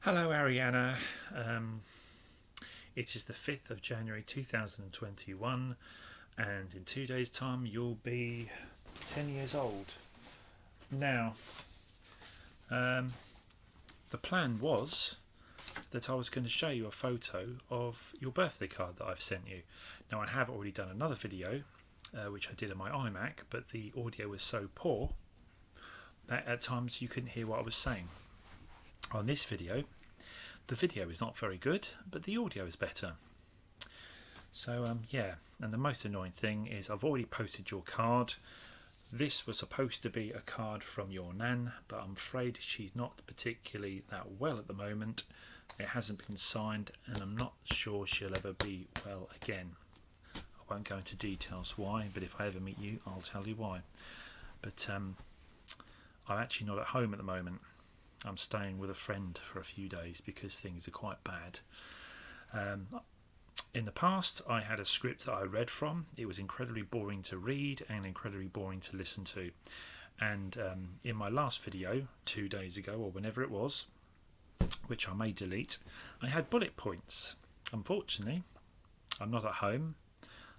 Hello, Arianna. It is the 5th of January 2021, and in 2 days' time, you'll be 10 years old. Now, the plan was that I was going to show you a photo of your birthday card that I've sent you. Now, I have already done another video, which I did on my iMac, but the audio was so poor that at times you couldn't hear what I was saying. On this video, the video is not very good, but the audio is better. So yeah, and the most annoying thing is I've already posted your card. This was supposed to be a card from your nan, but I'm afraid she's not particularly that well at the moment. It hasn't been signed, and I'm not sure she'll ever be well again. I won't go into details why, but if I ever meet you, I'll tell you why. But I'm actually not at home at the moment. I'm staying with a friend for a few days because things are quite bad. In the past, I had a script that I read from. It was incredibly boring to read and incredibly boring to listen to. And in my last video, 2 days ago or whenever it was, which I may delete, I had bullet points. Unfortunately, I'm not at home.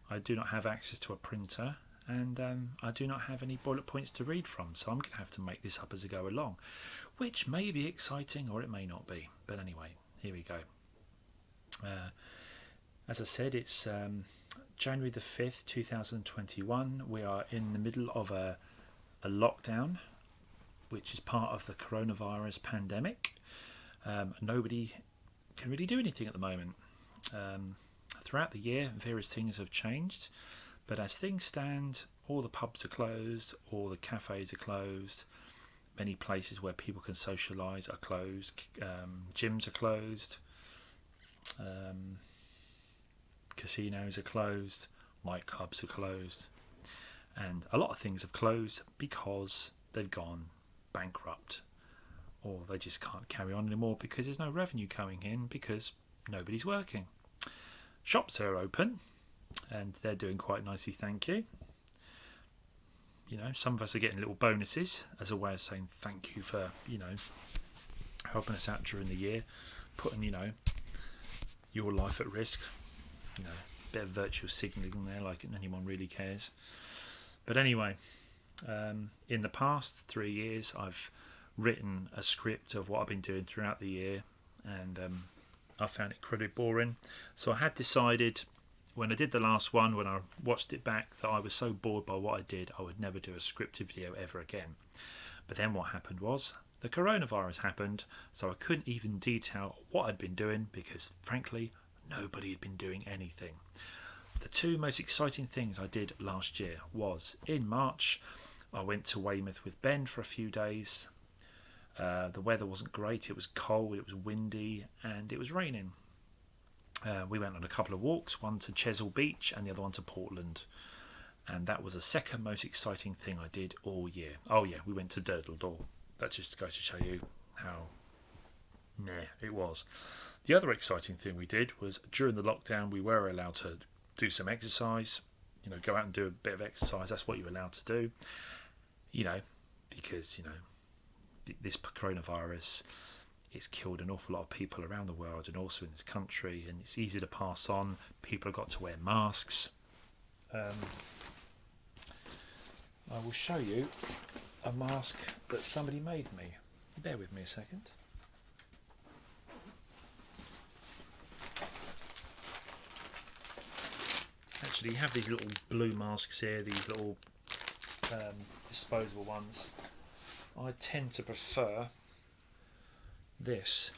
I do not have access to a printer, and I do not have any bullet points to read from, so I'm going to have to make this up as I go along, which may be exciting or it may not be. But anyway, here we go. As I said, it's January the 5th, 2021. We are in the middle of a lockdown, which is part of the coronavirus pandemic. Nobody can really do anything at the moment. Throughout the year, various things have changed. But as things stand, all the pubs are closed, all the cafes are closed, many places where people can socialise are closed, gyms are closed, casinos are closed, nightclubs are closed, and a lot of things have closed because they've gone bankrupt, or they just can't carry on anymore because there's no revenue coming in because nobody's working. Shops are open, and they're doing quite nicely, thank you. You know, some of us are getting little bonuses as a way of saying thank you for, helping us out during the year, putting, your life at risk. A bit of virtual signalling there, like anyone really cares. But anyway, in the past 3 years, I've written a script of what I've been doing throughout the year, and I found it incredibly boring. So I had decided, when I did the last one, when I watched it back, that I was so bored by what I did, I would never do a scripted video ever again. But then what happened was, the coronavirus happened, so I couldn't even detail what I'd been doing because, frankly, nobody had been doing anything. The two most exciting things I did last year was, in March, I went to Weymouth with Ben for a few days. The weather wasn't great, it was cold, it was windy, and it was raining. We went on a couple of walks, one to Chesil Beach and the other one to Portland. And that was the second most exciting thing I did all year. Oh yeah, we went to Durdledore. That just goes to show you how it was. The other exciting thing we did was, during the lockdown, we were allowed to do some exercise. Go out and do a bit of exercise. That's what you're allowed to do. Because, this coronavirus, it's killed an awful lot of people around the world and also in this country, and it's easy to pass on. People have got to wear masks. I will show you a mask that somebody made me. Bear with me a second. Actually, you have these little blue masks here, these little disposable ones. I tend to prefer this.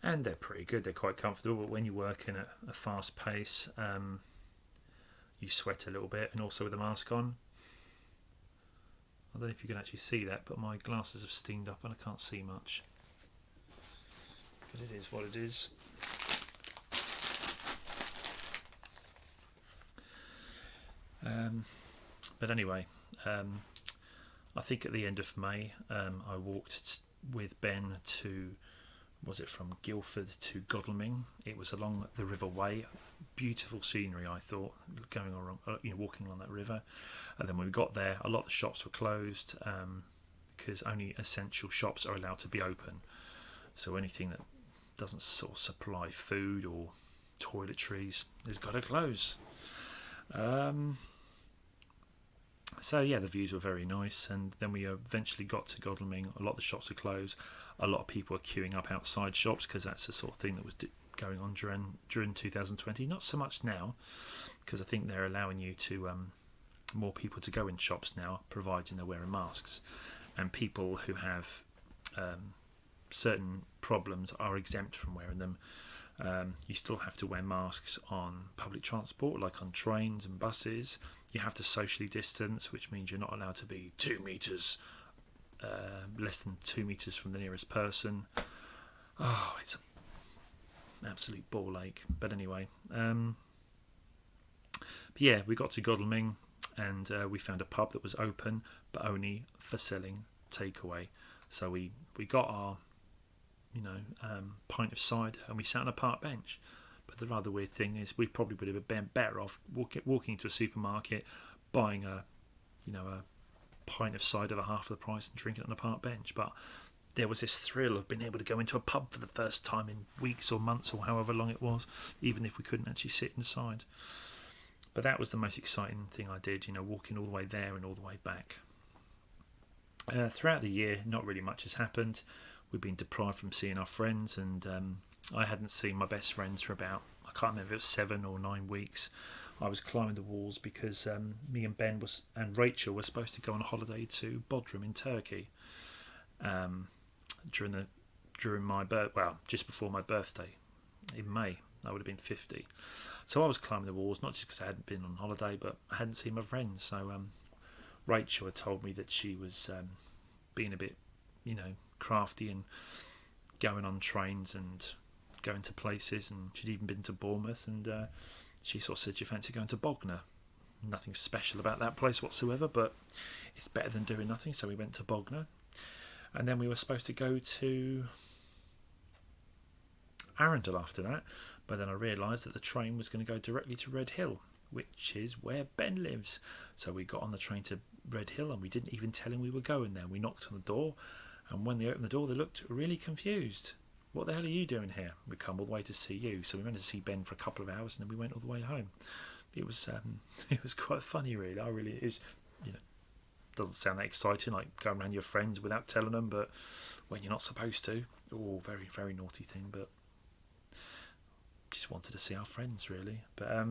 And they're pretty good, they're quite comfortable, but when you're working at a fast pace, you sweat a little bit, and also with the mask on. I don't know if you can actually see that, but my glasses have steamed up and I can't see much. But it is what it is. But anyway, I think at the end of May, I walked with Ben to was it from Guildford to Godalming. It was along the River Wey. Beautiful scenery, I thought, going along, walking along that river. And then when we got there, a lot of the shops were closed because only essential shops are allowed to be open. So anything that doesn't sort of supply food or toiletries has got to close. So yeah, the views were very nice, and then we eventually got to Godalming. A lot of the shops were closed. A lot of people were queuing up outside shops because that's the sort of thing that was going on during 2020. Not so much now, because I think they're allowing you to more people to go in shops now, providing they're wearing masks, and people who have certain problems are exempt from wearing them. You still have to wear masks on public transport, like on trains and buses. You have to socially distance, which means you're not allowed to be 2 metres, less than 2 metres from the nearest person. Oh, it's an absolute ball ache. But anyway, yeah, we got to Godalming, and we found a pub that was open, but only for selling takeaway. So we got our pint of cider, and we sat on a park bench. But the rather weird thing is, we probably would have been better off walking to a supermarket, buying a pint of cider for half the price and drinking it on a park bench. But there was this thrill of being able to go into a pub for the first time in weeks or months or however long it was, even if we couldn't actually sit inside. But that was the most exciting thing I did, walking all the way there and all the way back. Throughout the year, not really much has happened. We've been deprived from seeing our friends, and I hadn't seen my best friends for about, I can't remember if it was 7 or 9 weeks. I was climbing the walls because me and Ben and Rachel were supposed to go on a holiday to Bodrum in Turkey during my just before my birthday in May. I would have been 50. So I was climbing the walls, not just because I hadn't been on holiday, but I hadn't seen my friends. So Rachel had told me that she was being a bit, crafty and going on trains and going to places, and she'd even been to Bournemouth, and she sort of said, "Do you fancy going to Bognor?" Nothing special about that place whatsoever, but it's better than doing nothing. So we went to Bognor, and then we were supposed to go to Arundel after that, but then I realised that the train was going to go directly to Red Hill, which is where Ben lives. So we got on the train to Red Hill, and we didn't even tell him we were going there. We knocked on the door, and when they opened the door, they looked really confused. "What the hell are you doing here?" "We come all the way to see you." So we went to see Ben for a couple of hours, and then we went all the way home. It was quite funny, really. It is, doesn't sound that exciting, like going around your friends without telling them, but when you're not supposed to, very, very naughty thing. But just wanted to see our friends, really. But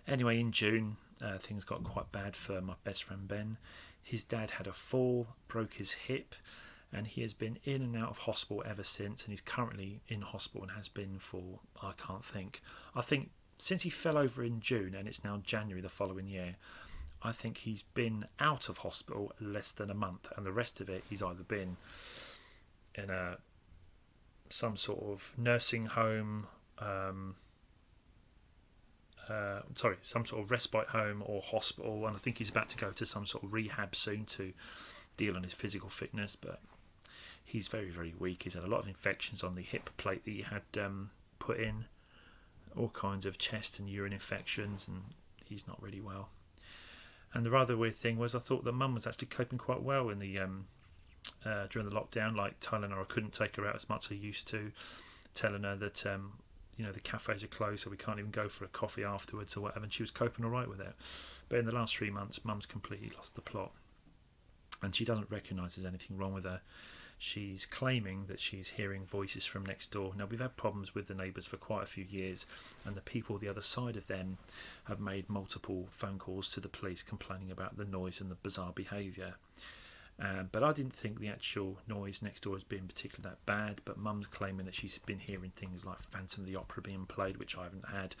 anyway, in June, things got quite bad for my best friend Ben. His dad had a fall, broke his hip, and he has been in and out of hospital ever since, and he's currently in hospital and has been for, I think since he fell over in June, and it's now January the following year, I think he's been out of hospital less than a month, and the rest of it he's either been in some sort of nursing home, some sort of respite home or hospital, and I think he's about to go to some sort of rehab soon to deal on his physical fitness. But he's very, very weak. He's had a lot of infections on the hip plate that he had put in, all kinds of chest and urine infections, and he's not really well. And the rather weird thing was, I thought that Mum was actually coping quite well in the during the lockdown, like telling her I couldn't take her out as much as I used to, telling her that the cafes are closed, so we can't even go for a coffee afterwards or whatever, and she was coping all right with it. But in the last 3 months, Mum's completely lost the plot, and she doesn't recognise there's anything wrong with her. She's claiming that she's hearing voices from next door. Now, we've had problems with the neighbours for quite a few years, and the people the other side of them have made multiple phone calls to the police complaining about the noise and the bizarre behaviour. But I didn't think the actual noise next door has been particularly that bad, but Mum's claiming that she's been hearing things like Phantom of the Opera being played, which I haven't had,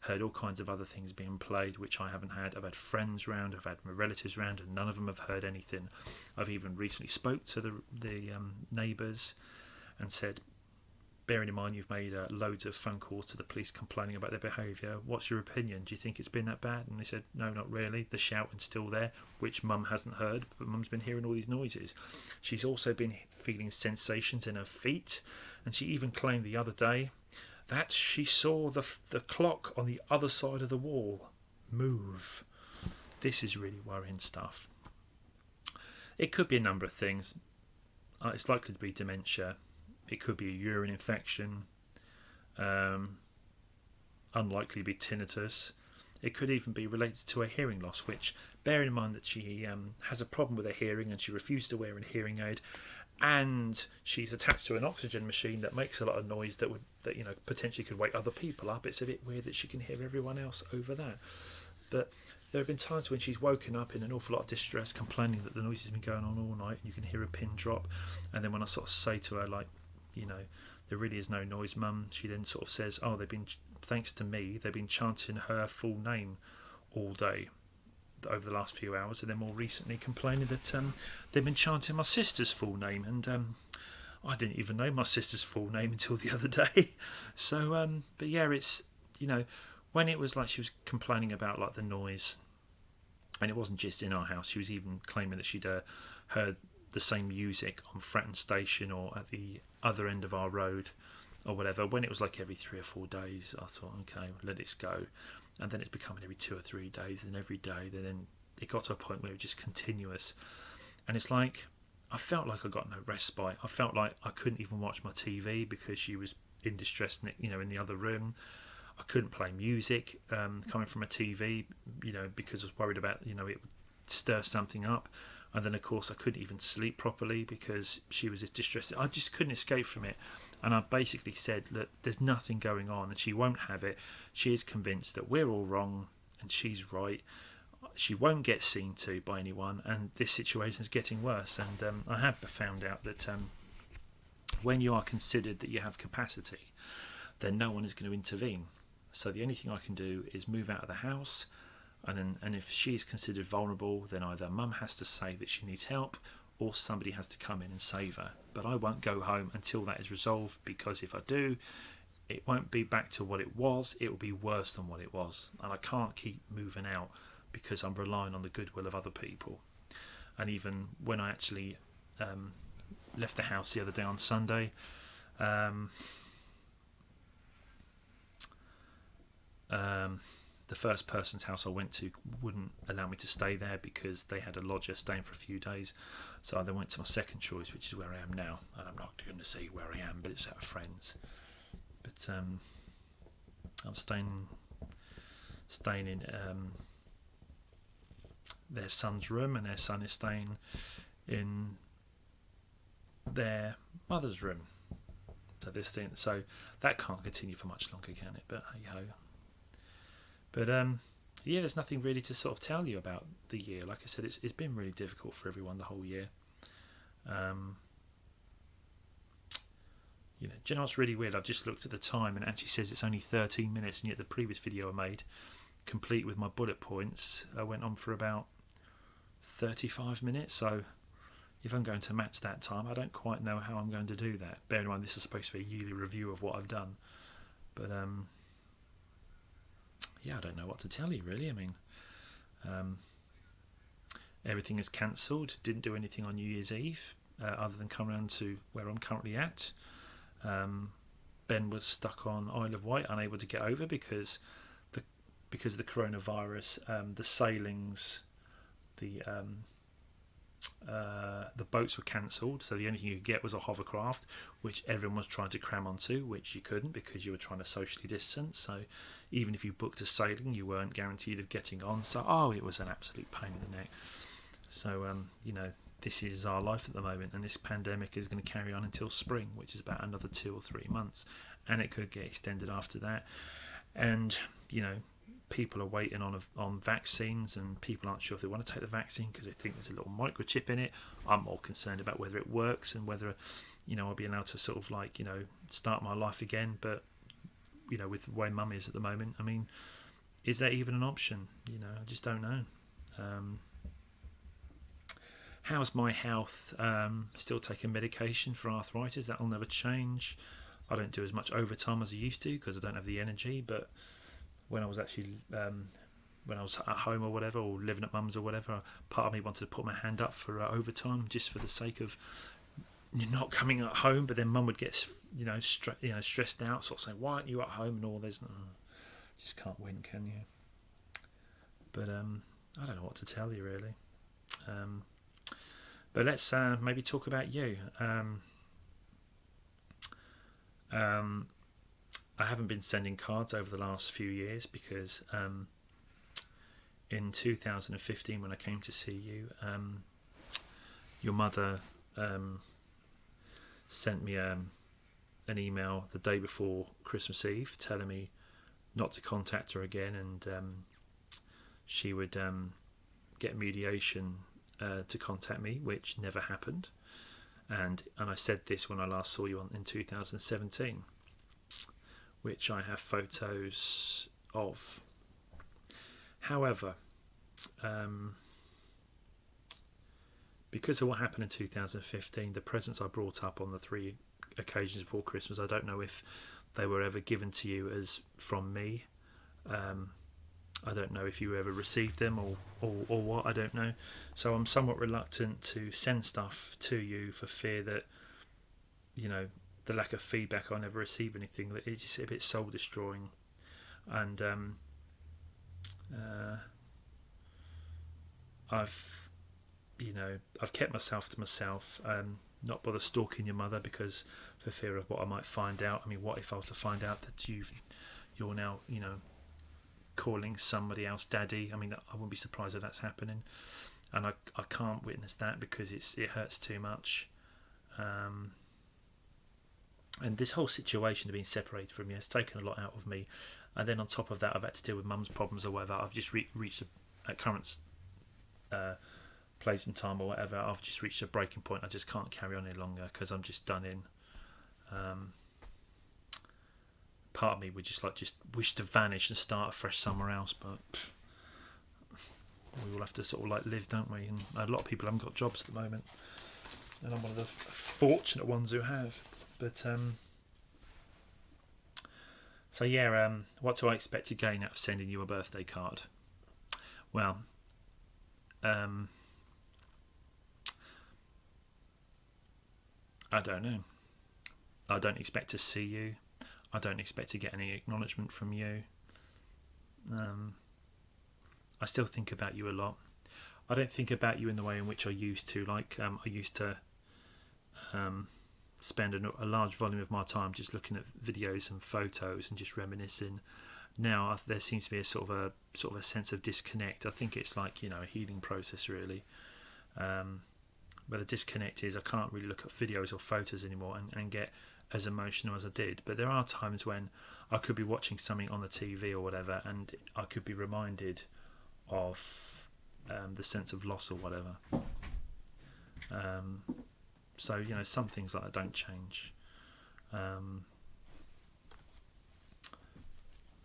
heard all kinds of other things being played, which I haven't had. I've had friends round, I've had my relatives round, and none of them have heard anything. I've even recently spoke to the neighbours and said, bearing in mind you've made loads of phone calls to the police complaining about their behaviour, what's your opinion? Do you think it's been that bad? And they said, no, not really. The shouting's still there, which Mum hasn't heard, but Mum's been hearing all these noises. She's also been feeling sensations in her feet, and she even claimed the other day that she saw the clock on the other side of the wall move. This is really worrying stuff. It could be a number of things. It's likely to be dementia. It could be a urine infection. Unlikely to be tinnitus. It could even be related to a hearing loss, which, bearing in mind that she has a problem with her hearing and she refused to wear a hearing aid, and she's attached to an oxygen machine that makes a lot of noise that potentially could wake other people up. It's a bit weird that she can hear everyone else over that. But there have been times when she's woken up in an awful lot of distress, complaining that the noise has been going on all night, and you can hear a pin drop. And then when I sort of say to her, like, there really is no noise, Mum, she then sort of says, oh, thanks to me, they've been chanting her full name all day over the last few hours, and then more recently complaining that they've been chanting my sister's full name, and I didn't even know my sister's full name until the other day. So, but yeah, it's, when it was like she was complaining about like the noise, and it wasn't just in our house, she was even claiming that she'd heard the same music on Fratton Station or at the other end of our road or whatever. When it was like every 3 or 4 days, I thought, okay, let it go. And then it's becoming every 2 or 3 days, and every day. Then it got to a point where it was just continuous. And it's like, I felt like I got no respite. I felt like I couldn't even watch my TV because she was in distress, in the other room. I couldn't play music coming from a TV, because I was worried about, it would stir something up. And then, of course, I couldn't even sleep properly because she was distressed. I just couldn't escape from it. And I basically said, look, there's nothing going on and she won't have it. She is convinced that we're all wrong and she's right. She won't get seen to by anyone, and this situation is getting worse. And I have found out that when you are considered that you have capacity, then no one is going to intervene. So the only thing I can do is move out of the house, and if she's considered vulnerable, then either Mum has to say that she needs help or somebody has to come in and save her. But I won't go home until that is resolved, because if I do, it won't be back to what it was. It will be worse than what it was, and I can't keep moving out because I'm relying on the goodwill of other people. And even when I actually left the house the other day on Sunday, the first person's house I went to wouldn't allow me to stay there because they had a lodger staying for a few days. So I then went to my second choice, which is where I am now. And I'm not going to say where I am, but it's at a friend's. But I'm staying in their son's room, and their son is staying in their mother's room. So that can't continue for much longer, can it? But hey ho. But yeah, there's nothing really to sort of tell you about the year. Like I said, it's been really difficult for everyone the whole year. Do you know what's really weird? I've just looked at the time and it actually says it's only 13 minutes, and yet the previous video I made, complete with my bullet points, went on for about 35 minutes. So if I'm going to match that time, I don't quite know how I'm going to do that. Bear in mind, this is supposed to be a yearly review of what I've done. But yeah, I don't know what to tell you, really. I mean, everything is cancelled. Didn't do anything on New Year's Eve other than come around to where I'm currently at. Ben was stuck on Isle of Wight, unable to get over because of the coronavirus. The sailings, the boats were cancelled, so the only thing you could get was a hovercraft, which everyone was trying to cram onto, which you couldn't because you were trying to socially distance. So even if you booked a sailing, you weren't guaranteed of getting on. So it was an absolute pain in the neck. So this is our life at the moment, and this pandemic is going to carry on until spring, which is about another 2 or 3 months, and it could get extended after that. And people are waiting on vaccines, and people aren't sure if they want to take the vaccine because they think there's a little microchip in it. I'm more concerned about whether it works and whether I'll be allowed to sort of start my life again. But with the way Mum is at the moment, I mean, is that even an option? I just don't know. How's my health? Still taking medication for arthritis. That'll never change. I don't do as much overtime as I used to because I don't have the energy. But when I was actually when I was at home or whatever, or living at mum's or whatever, part of me wanted to put my hand up for overtime just for the sake of not coming at home. But then mum would get stressed out, sort of saying, "Why aren't you at home?" and all this. Just can't win, can you? But I don't know what to tell you really. But let's maybe talk about you. I haven't been sending cards over the last few years because in 2015 when I came to see you, your mother sent me an email the day before Christmas Eve telling me not to contact her again, and she would get mediation to contact me, which never happened. And I said this when I last saw you in 2017, which I have photos of. However, because of what happened in 2015, the presents I brought up on the 3 occasions before Christmas, I don't know if they were ever given to you as from me. I don't know if you ever received them or what, I don't know. So I'm somewhat reluctant to send stuff to you for fear that, the lack of feedback, I'll never receive anything. It's just a bit soul destroying. And I've kept myself to myself, not bother stalking your mother because for fear of what I might find out. I mean, what if I was to find out that you're now, calling somebody else daddy? I mean, I wouldn't be surprised if that's happening, and I can't witness that because it hurts too much. And this whole situation of being separated from you has taken a lot out of me, and then on top of that I've had to deal with mum's problems or whatever. I've just reached a current place and time or whatever. I've just reached a breaking point. I just can't carry on any longer because I'm just done in. Part of me would just wish to vanish and start afresh somewhere else, but we all have to sort of live, don't we? And a lot of people haven't got jobs at the moment, and I'm one of the fortunate ones who have. But what do I expect to gain out of sending you a birthday card? Well, I don't know. I don't expect to see you. I don't expect to get any acknowledgement from you. I still think about you a lot. I don't think about you in the way in which I used to. I used to spend a large volume of my time just looking at videos and photos and just reminiscing. Now there seems to be a sort of a sense of disconnect. I think it's like a healing process really. Where the disconnect is, I can't really look at videos or photos anymore and get as emotional as I did. But there are times when I could be watching something on the TV or whatever, and I could be reminded of the sense of loss or whatever. So some things like that don't change.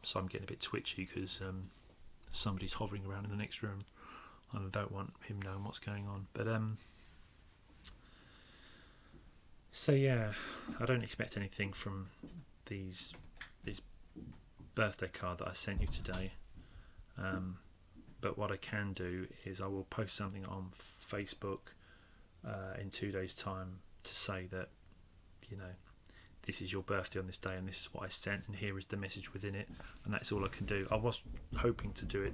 So I'm getting a bit twitchy because somebody's hovering around in the next room, and I don't want him knowing what's going on. But so yeah, I don't expect anything from this birthday card that I sent you today. But what I can do is I will post something on Facebook in 2 days' time to say that this is your birthday on this day and this is what I sent and here is the message within it, and that's all I can do. I was hoping to do it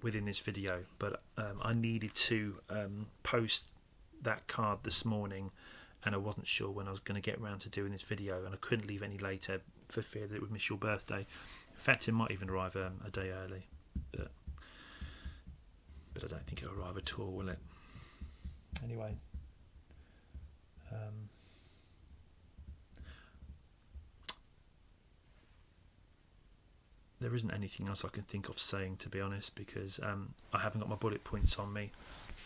within this video, but I needed to post that card this morning, and I wasn't sure when I was going to get around to doing this video, and I couldn't leave any later for fear that it would miss your birthday. In fact, it might even arrive a day early, but I don't think it'll arrive at all, will it? Anyway, there isn't anything else I can think of saying, to be honest, because I haven't got my bullet points on me,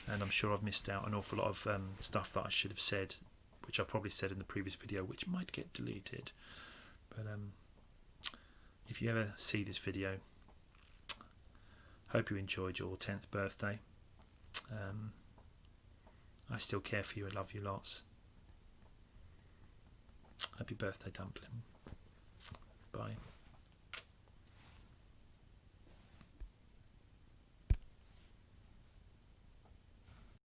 and I'm sure I've missed out an awful lot of stuff that I should have said, which I probably said in the previous video, which might get deleted. But if you ever see this video, hope you enjoyed your 10th birthday. I still care for you and love you lots. Happy birthday, dumpling. Bye.